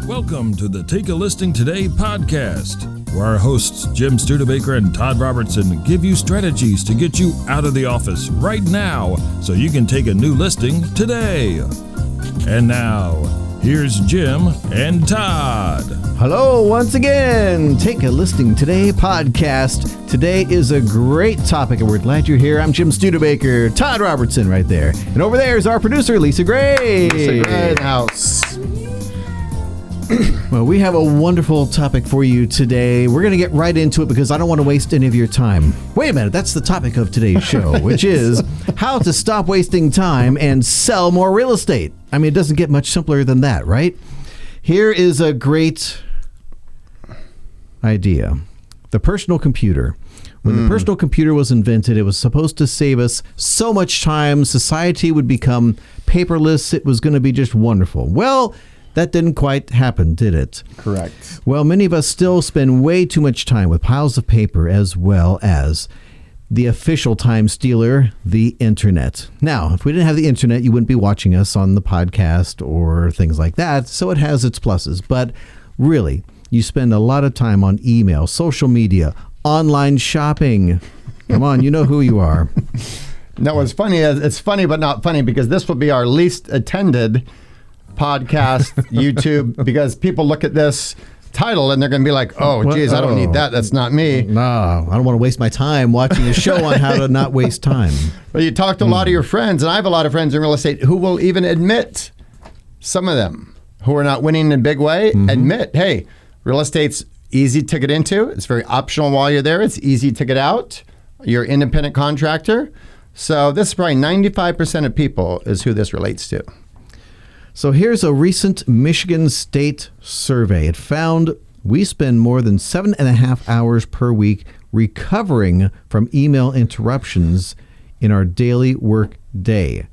Welcome to the Take a Listing Today podcast, where our hosts Jim Studebaker and Todd Robertson give you strategies to get you out of the office right now so you can take a new listing today. And now, here's Jim and Todd. Hello once again, Take a Listing Today podcast. Today is a great topic and we're glad you're here. I'm Jim Studebaker, Todd Robertson right there. And over there is our producer, Lisa Gray. Lisa Gray in the house. Well, we have a wonderful topic for you today. We're going to get right into it because I don't want to waste any of your time. Wait a minute, that's the topic of today's show, which is how to stop wasting time and sell more real estate. I mean, it doesn't get much simpler than that, right? Here is a great idea. The personal computer. When the personal computer was invented, it was supposed to save us so much time. Society would become paperless. It was going to be just wonderful. Well, that didn't quite happen, did it? Correct. Well, many of us still spend way too much time with piles of paper as well as the official time stealer, the internet. Now, if we didn't have the internet, you wouldn't be watching us on the podcast or things like that. So it has its pluses. But really, you spend a lot of time on email, social media, online shopping. Come on, you know who you are. No, it's funny but not funny because this will be our least attended podcast, YouTube, because people look at this title and they're going to be like, oh, geez, I don't need that. That's not me. No, I don't want to waste my time watching a show on how to not waste time. But you talk to a lot of your friends, and I have a lot of friends in real estate who will even admit, some of them who are not winning in a big way, admit, hey, real estate's easy to get into. It's very optional while you're there. It's easy to get out. You're an independent contractor. So this is probably 95% of people is who this relates to. So here's a recent Michigan State survey. It found we spend more than 7.5 hours per week recovering from email interruptions in our daily work day.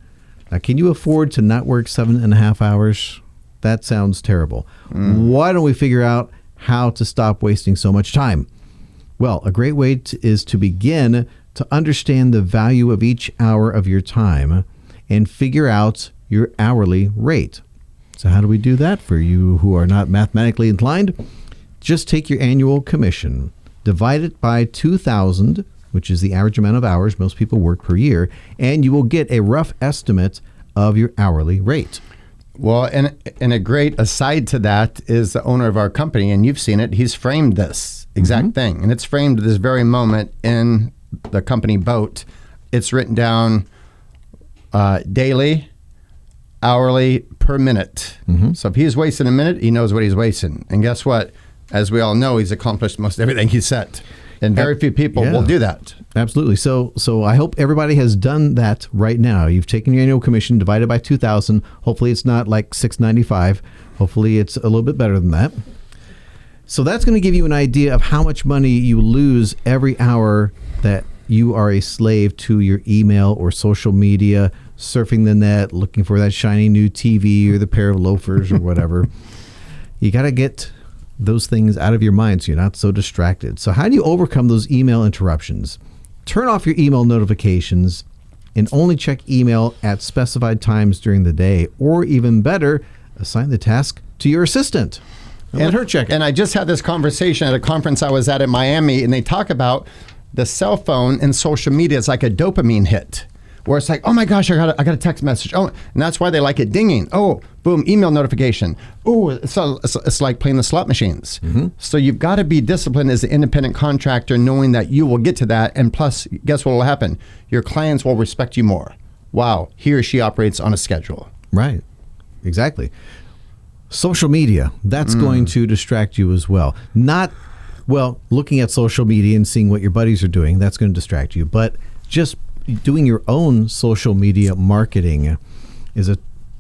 Now, can you afford to not work 7.5 hours? That sounds terrible. Why don't we figure out how to stop wasting so much time? Well, a great way is to begin to understand the value of each hour of your time and figure out your hourly rate. So how do we do that for you who are not mathematically inclined? Just take your annual commission, divide it by 2,000, which is the average amount of hours most people work per year, and you will get a rough estimate of your hourly rate. Well, and a great aside to that is the owner of our company, and you've seen it, he's framed this exact thing, and it's framed this very moment in the company boat. It's written down daily, hourly, per minute. So if he's wasting a minute, he knows what he's wasting. And guess what? As we all know, he's accomplished most everything he set. And very few people will do that. Absolutely. So I hope everybody has done that right now. You've taken your annual commission, divided by 2,000. Hopefully it's not like $695. Hopefully it's a little bit better than that. So that's going to give you an idea of how much money you lose every hour that you are a slave to your email or social media, surfing the net, looking for that shiny new TV or the pair of loafers or whatever. You got to get those things out of your mind so you're not so distracted. So how do you overcome those email interruptions? Turn off your email notifications and only check email at specified times during the day, or even better, assign the task to your assistant. And let her check it. And I just had this conversation at a conference I was at in Miami, and they talk about the cell phone and social media is like a dopamine hit, where it's like, oh my gosh, I got a text message. Oh, and that's why they like it dinging. Oh, boom, email notification. Oh, it's like playing the slot machines. So you've got to be disciplined as an independent contractor, knowing that you will get to that. And plus, guess what will happen? Your clients will respect you more. Wow, he or she operates on a schedule. Right, exactly. Social media, that's going to distract you as well. Well, looking at social media and seeing what your buddies are doing, that's going to distract you. But just doing your own social media marketing is a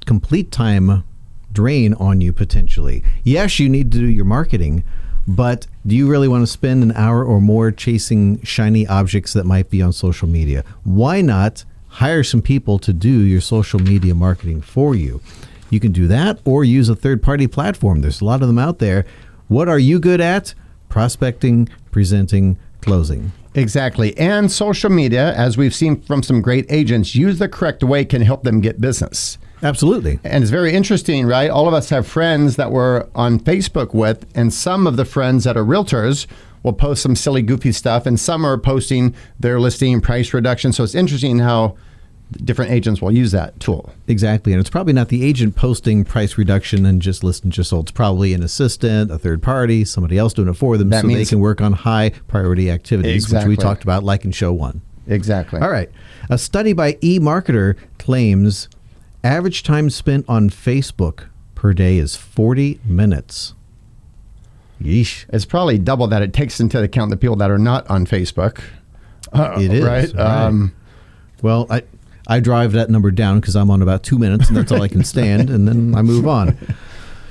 complete time drain on you potentially. Yes, you need to do your marketing, but do you really want to spend an hour or more chasing shiny objects that might be on social media? Why not hire some people to do your social media marketing for you? You can do that or use a third-party platform. There's a lot of them out there. What are you good at? Prospecting, presenting, closing. Exactly. And social media, as we've seen from some great agents, use the correct way can help them get business. Absolutely. And it's very interesting, right? All of us have friends that we're on Facebook with, and some of the friends that are realtors will post some silly, goofy stuff, and some are posting their listing price reduction. So it's interesting how different agents will use that tool. Exactly. And it's probably not the agent posting price reduction and just listen just sold. It's probably an assistant, a third party, somebody else doing it for them so they can work on high priority activities, which we talked about, like in show 1. Exactly. All right. A study by eMarketer claims average time spent on Facebook per day is 40 minutes. Yeesh. It's probably double that. It takes into account the people that are not on Facebook. It is. Right? Well, I drive that number down because I'm on about 2 minutes, and that's all I can stand, and then I move on.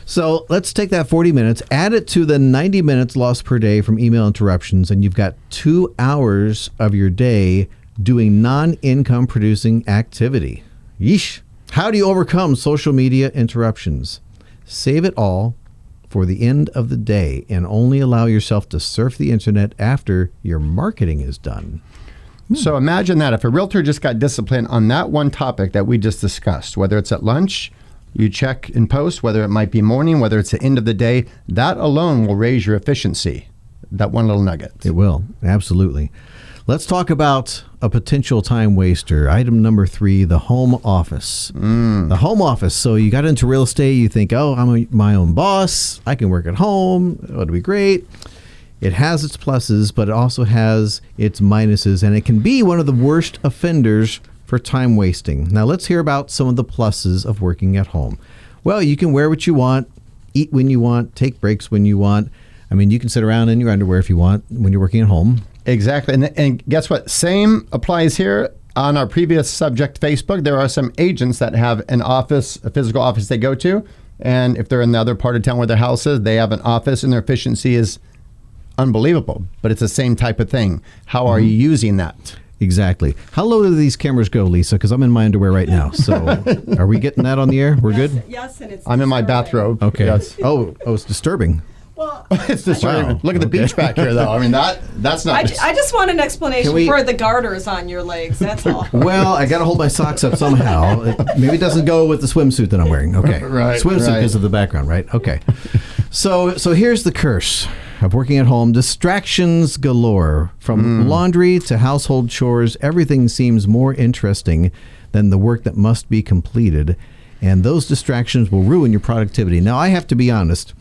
So let's take that 40 minutes, add it to the 90 minutes lost per day from email interruptions, and you've got 2 hours of your day doing non-income producing activity. Yeesh. How do you overcome social media interruptions? Save it all for the end of the day and only allow yourself to surf the internet after your marketing is done. So imagine that if a realtor just got disciplined on that one topic that we just discussed, whether it's at lunch, you check and post, whether it might be morning, whether it's the end of the day, that alone will raise your efficiency. That one little nugget. It will. Absolutely. Let's talk about a potential time waster. Item number 3, the home office. The home office. So you got into real estate, you think, oh, I'm my own boss. I can work at home. It'll be great. It has its pluses, but it also has its minuses, and it can be one of the worst offenders for time wasting. Now, let's hear about some of the pluses of working at home. Well, you can wear what you want, eat when you want, take breaks when you want. I mean, you can sit around in your underwear if you want when you're working at home. Exactly. And guess what? Same applies here. On our previous subject, Facebook, there are some agents that have an office, a physical office they go to, and if they're in the other part of town where their house is, they have an office, and their efficiency is unbelievable, but it's the same type of thing. How are you using that? Exactly. How low do these cameras go, Lisa? Because I'm in my underwear right now. So are we getting that on the air? We're good? Yes, and it's I'm in my bathrobe. Okay. Yes. Oh, it's disturbing. Well, It's disturbing. Wow. Look at the beach back here, though. I mean, that's not... I just want an explanation Can we- for the garters on your legs. That's all. Well, I got to hold my socks up somehow. Maybe it doesn't go with the swimsuit that I'm wearing. Okay. Right, Swimsuit right. because of the background, right? Okay. So here's the curse of working at home. Distractions galore. From laundry to household chores, everything seems more interesting than the work that must be completed. And those distractions will ruin your productivity. Now, I have to be honest.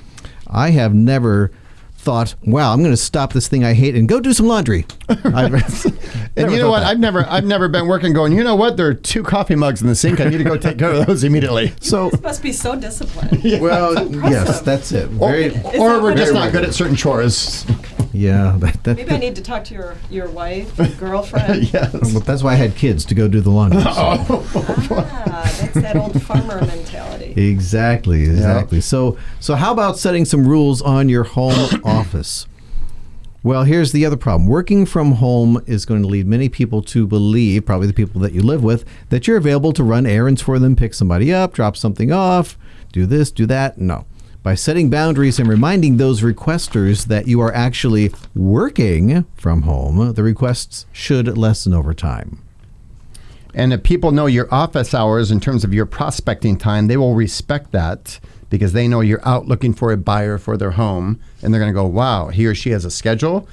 I have never thought, wow, I'm going to stop this thing I hate and go do some laundry. And you know what? I've never been working going, you know what? There are 2 coffee mugs in the sink. I need to go take care of those immediately. So, This must be so disciplined. well, yes, that's it. Or we're just Very not good at certain chores. Yeah. Maybe I need to talk to your wife, your girlfriend. Yes. Well, that's why I had kids to go do the laundry. So. That's that old farmer mentality. Exactly. So how about setting some rules on your home office? Well, here's the other problem. Working from home is going to lead many people to believe, probably the people that you live with, that you're available to run errands for them, pick somebody up, drop something off, do this, do that. No. By setting boundaries and reminding those requesters that you are actually working from home, the requests should lessen over time. And if people know your office hours in terms of your prospecting time, they will respect that because they know you're out looking for a buyer for their home. And they're going to go, wow, he or she has a schedule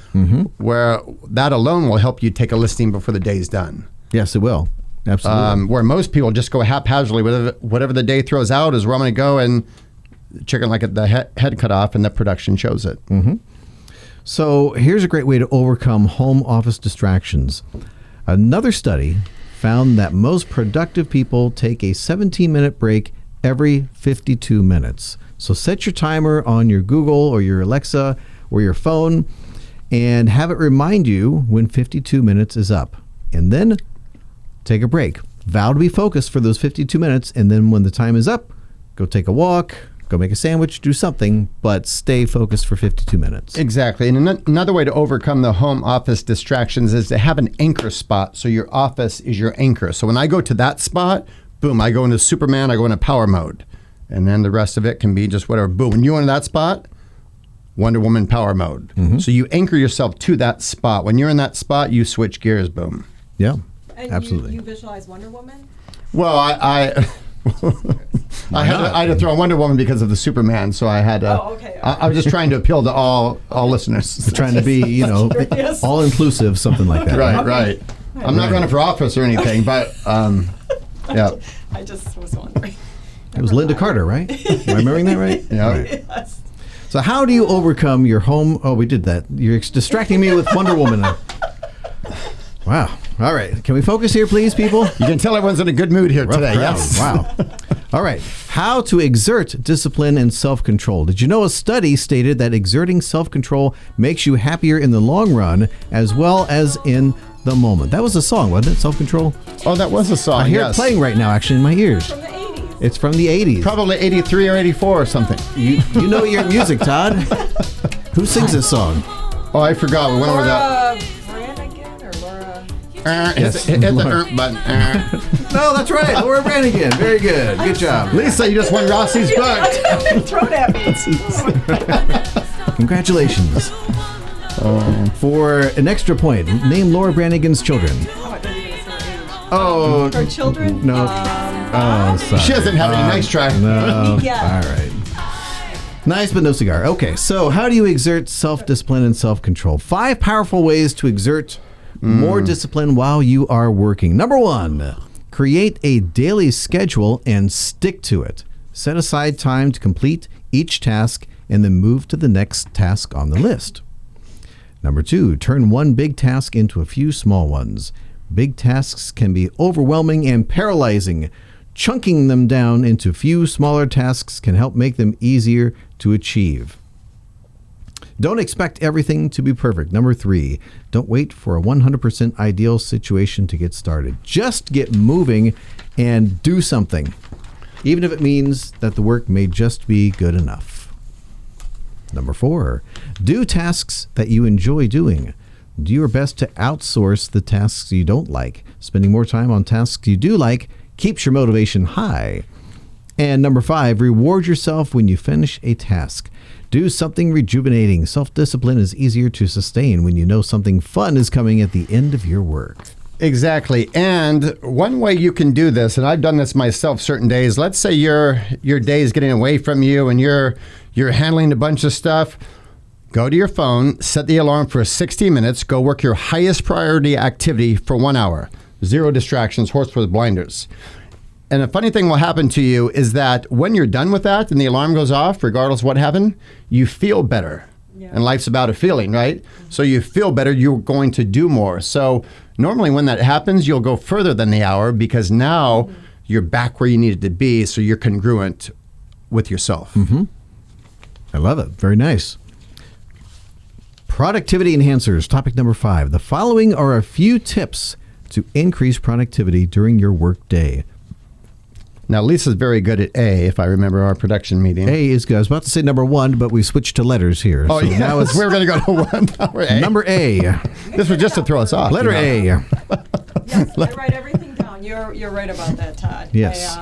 where that alone will help you take a listing before the day's done. Yes, it will. Absolutely. Where most people just go haphazardly, whatever the day throws out is where I'm going to go and chicken like the head cut off, and the production shows it. So here's a great way to overcome home office distractions. Another study found that most productive people take a 17-minute break every 52 minutes. So set your timer on your Google or your Alexa or your phone and have it remind you when 52 minutes is up. And then take a break. Vow to be focused for those 52 minutes, and then when the time is up, go take a walk, go make a sandwich, do something, but stay focused for 52 minutes. Exactly. And another way to overcome the home office distractions is to have an anchor spot. So your office is your anchor. So when I go to that spot, boom, I go into Superman, I go into power mode. And then the rest of it can be just whatever. Boom, when you're in that spot, Wonder Woman power mode. So you anchor yourself to that spot. When you're in that spot, you switch gears, boom. Yeah, And absolutely. you visualize Wonder Woman? Well, I had to throw a Wonder Woman because of the Superman, so I had to. Oh, okay. I was just trying to appeal to all listeners. Trying to be, Curious. all inclusive, something like that. Right, right. I'm not running for office or anything, but yeah. I just was wondering. It was Linda Carter, right? Am I remembering that right? Yeah. Right. Yes. So how do you overcome your home? Oh, we did that. You're distracting me with Wonder Woman. Wow. All right. Can we focus here, please, people? You can tell everyone's in a good mood here Rough today. crowd. Yes. Wow. All right. How to exert discipline and self-control. Did you know a study stated that exerting self-control makes you happier in the long run as well as in the moment? That was a song, wasn't it? Self-control? Oh, that was a song. I hear yes. it playing right now, actually, in my ears. From the 80s. It's from the 80s. Probably 83 or 84 or something. You know your music, Todd. Who sings this song? Oh, I forgot. We went over that. Laura Branigan or Laura? Hit the button. No, that's right. Laura Branigan. Very good. Good job. Lisa, you just won Rossi's book. Throw it at me. Congratulations. For an extra point, name Laura Branigan's children. Oh, I thought you were going to say her age. Oh, Her children? no. Oh, sorry. She doesn't have any. Nice try. No. Yeah. All right. Nice, but no cigar. Okay, so how do you exert self-discipline and self-control? 5 powerful ways to exert more discipline while you are working. Number 1, create a daily schedule and stick to it. Set aside time to complete each task and then move to the next task on the list. Number 2, turn one big task into a few small ones. Big tasks can be overwhelming and paralyzing. Chunking them down into few smaller tasks can help make them easier to achieve. Don't expect everything to be perfect. Number 3, don't wait for a 100% ideal situation to get started. Just get moving and do something, even if it means that the work may just be good enough. Number 4, do tasks that you enjoy doing. Do your best to outsource the tasks you don't like. Spending more time on tasks you do like keeps your motivation high. And number 5, reward yourself when you finish a task. Do something rejuvenating. Self-discipline is easier to sustain when you know something fun is coming at the end of your work. Exactly. And one way you can do this, and I've done this myself certain days, let's say your day is getting away from you and you're handling a bunch of stuff. Go to your phone, set the alarm for 60 minutes, go work your highest priority activity for 1 hour. 0 distractions, horse with blinders. And a funny thing will happen to you is that when you're done with that and the alarm goes off, regardless of what happened, you feel better. Yeah. And life's about a feeling, right? So you feel better, you're going to do more. So normally when that happens, you'll go further than the hour because now you're back where you needed to be, so you're congruent with yourself. Mm-hmm. I love it. Very nice. Productivity enhancers, topic number 5. The following are a few tips to increase productivity during your work day. Now, Lisa's very good at A, if I remember our production meeting. A is good. I was about to say number 1, but we switched to letters here. Oh, so yeah. now it's We're going to go to 1 hour A. number A. This was just to throw us off. Letter A. Yes, I write everything down. You're right about that, Todd. Yes.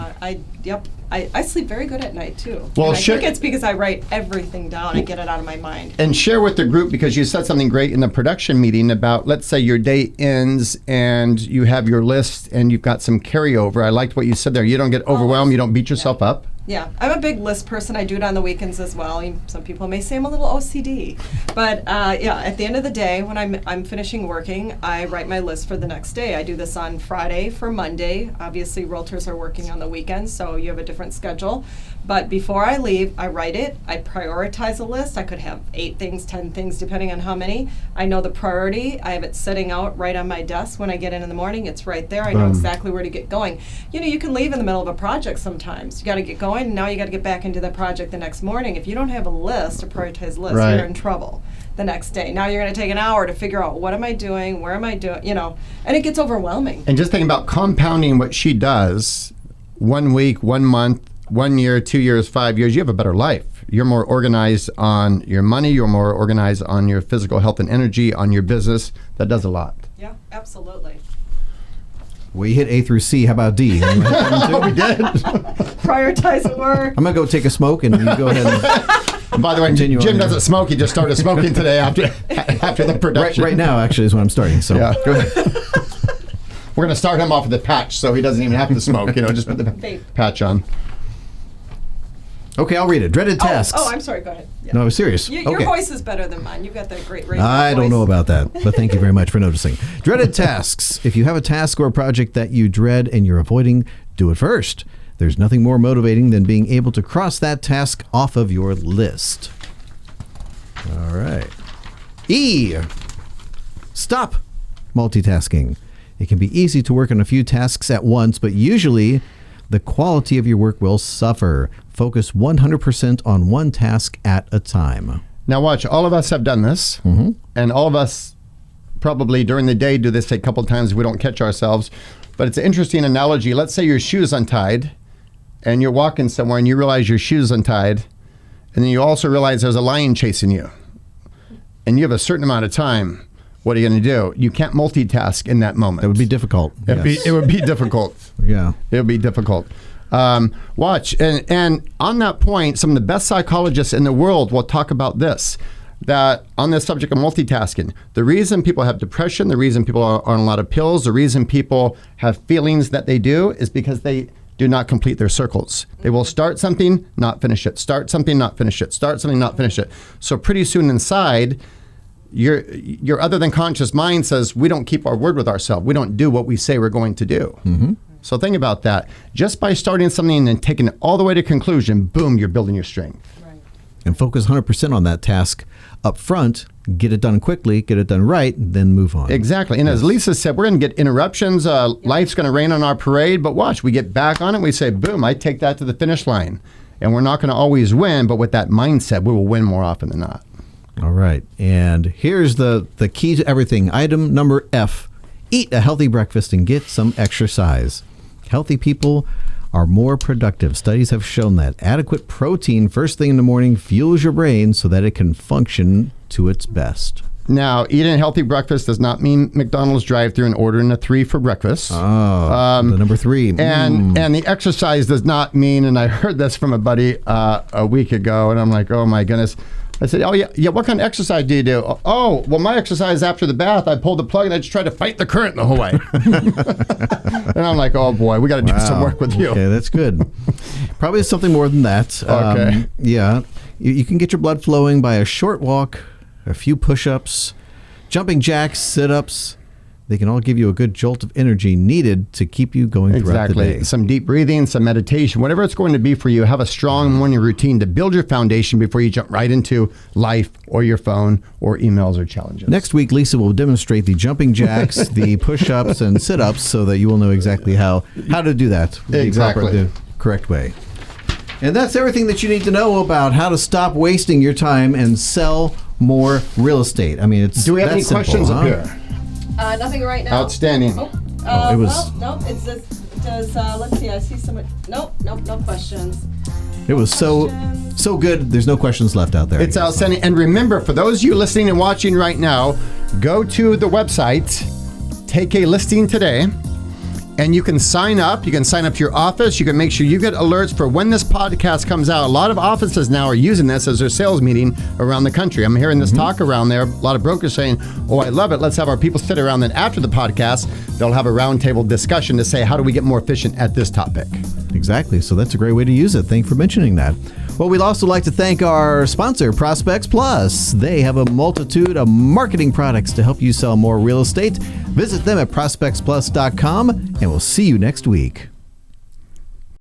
I sleep very good at night too. Well, And I sure. think it's because I write everything down and get it out of my mind. And share with the group, because you said something great in the production meeting about, let's say your day ends and you have your list and you've got some carryover. I liked what you said there. You don't get overwhelmed. You don't beat yourself up. Yeah, I'm a big list person. I do it on the weekends as well. Some people may say I'm a little OCD, but at the end of the day, when I'm finishing working, I write my list for the next day. I do this on Friday for Monday. Obviously, realtors are working on the weekends, so you have a different schedule. But before I leave, I write it. I prioritize a list. I could have 8 things, 10 things, depending on how many. I know the priority. I have it sitting out right on my desk when I get in the morning. It's right there. I know exactly where to get going. You can leave in the middle of a project sometimes. You got to get going. And now you got to get back into the project the next morning. If you don't have a list, a prioritized list, Right. you're in trouble the next day. Now you're going to take an hour to figure out, what am I doing? Where am I doing? And it gets overwhelming. And just thinking about compounding what she does, 1 week, 1 month, 1 year, 2 years, 5 years, you have a better life. You're more organized on your money. You're more organized on your physical health and energy, on your business. That does a lot. Yeah, absolutely. We hit A through C. How about D? Oh, we did. Prioritize work. I'm going to go take a smoke and you go ahead and By the way, Continue Jim on doesn't smoke. He just started smoking today after the production. right now actually is when I'm starting. So Yeah, go ahead. We're going to start him off with a patch so he doesn't even have to smoke. Just put the Vape. patch on. Okay, I'll read it. Dreaded tasks. Oh, I'm sorry. Go ahead. Yeah. No, I was serious. Your Okay. voice is better than mine. You've got that great radio I don't voice. know about that, but thank you very much for noticing. Dreaded tasks. If you have a task or a project that you dread and you're avoiding, do it first. There's nothing more motivating than being able to cross that task off of your list. All right. E. Stop multitasking. It can be easy to work on a few tasks at once, but usually the quality of your work will suffer. Focus 100% on one task at a time. Now watch, all of us have done this, and all of us probably during the day do this a couple times if we don't catch ourselves. But it's an interesting analogy. Let's say your shoe's untied, and you're walking somewhere and you realize your shoe's untied, and then you also realize there's a lion chasing you, and you have a certain amount of time. What are you going to do? You can't multitask in that moment. That would be difficult. It would be difficult. Yeah. It would be difficult. Watch, and on that point, some of the best psychologists in the world will talk about this, that on this subject of multitasking, the reason people have depression, the reason people are on a lot of pills, the reason people have feelings that they do is because they do not complete their circles. They will start something, not finish it, start something, not finish it, start something, not finish it. So pretty soon inside, your other than conscious mind says, we don't keep our word with ourselves. We don't do what we say we're going to do. So think about that. Just by starting something and taking it all the way to conclusion, boom, you're building your strength. Right. And focus 100% on that task up front. Get it done quickly, get it done right, then move on. Exactly. And as Lisa said, we're going to get interruptions. Life's going to rain on our parade. But watch, we get back on it. We say, boom, I take that to the finish line. And we're not going to always win. But with that mindset, we will win more often than not. All right. And here's the key to everything. Item number F. Eat a healthy breakfast and get some exercise. Healthy people are more productive. Studies have shown that adequate protein first thing in the morning fuels your brain so that it can function to its best. Now, eating a healthy breakfast does not mean McDonald's drive-thru and ordering a 3 for breakfast. The number 3. And the exercise does not mean, and I heard this from a buddy a week ago, and I'm like, oh my goodness. I said, oh yeah, what kind of exercise do you do? Oh, well, my exercise after the bath, I pulled the plug and I just tried to fight the current the whole way. And I'm like, oh boy, we got to do some work with you. Okay, that's good. Probably something more than that. Okay. Yeah. You can get your blood flowing by a short walk, a few push-ups, jumping jacks, sit-ups. They can all give you a good jolt of energy needed to keep you going throughout the day. Some deep breathing, some meditation, whatever it's going to be for you. Have a strong morning routine to build your foundation before you jump right into life or your phone or emails or challenges. Next week, Lisa will demonstrate the jumping jacks, the push-ups, and sit-ups so that you will know exactly how to do that the correct way. And that's everything that you need to know about how to stop wasting your time and sell more real estate. I mean, it's Do we have that any simple, questions huh? up here? Nothing right now. Outstanding. Oh, it was- well, no, it does, let's see, I see someone, no questions. It was so good. There's no questions left out there. It's outstanding. And remember, for those of you listening and watching right now, go to the website, take a listing today, and you can sign up. You can sign up to your office. You can make sure you get alerts for when this podcast comes out. A lot of offices now are using this as their sales meeting around the country. I'm hearing this talk around there. A lot of brokers saying, oh, I love it. Let's have our people sit around. Then after the podcast, they'll have a roundtable discussion to say, how do we get more efficient at this topic? Exactly. So that's a great way to use it. Thank you for mentioning that. Well, we'd also like to thank our sponsor, ProspectsPLUS. They have a multitude of marketing products to help you sell more real estate. Visit them at ProspectsPLUS.com, and we'll see you next week.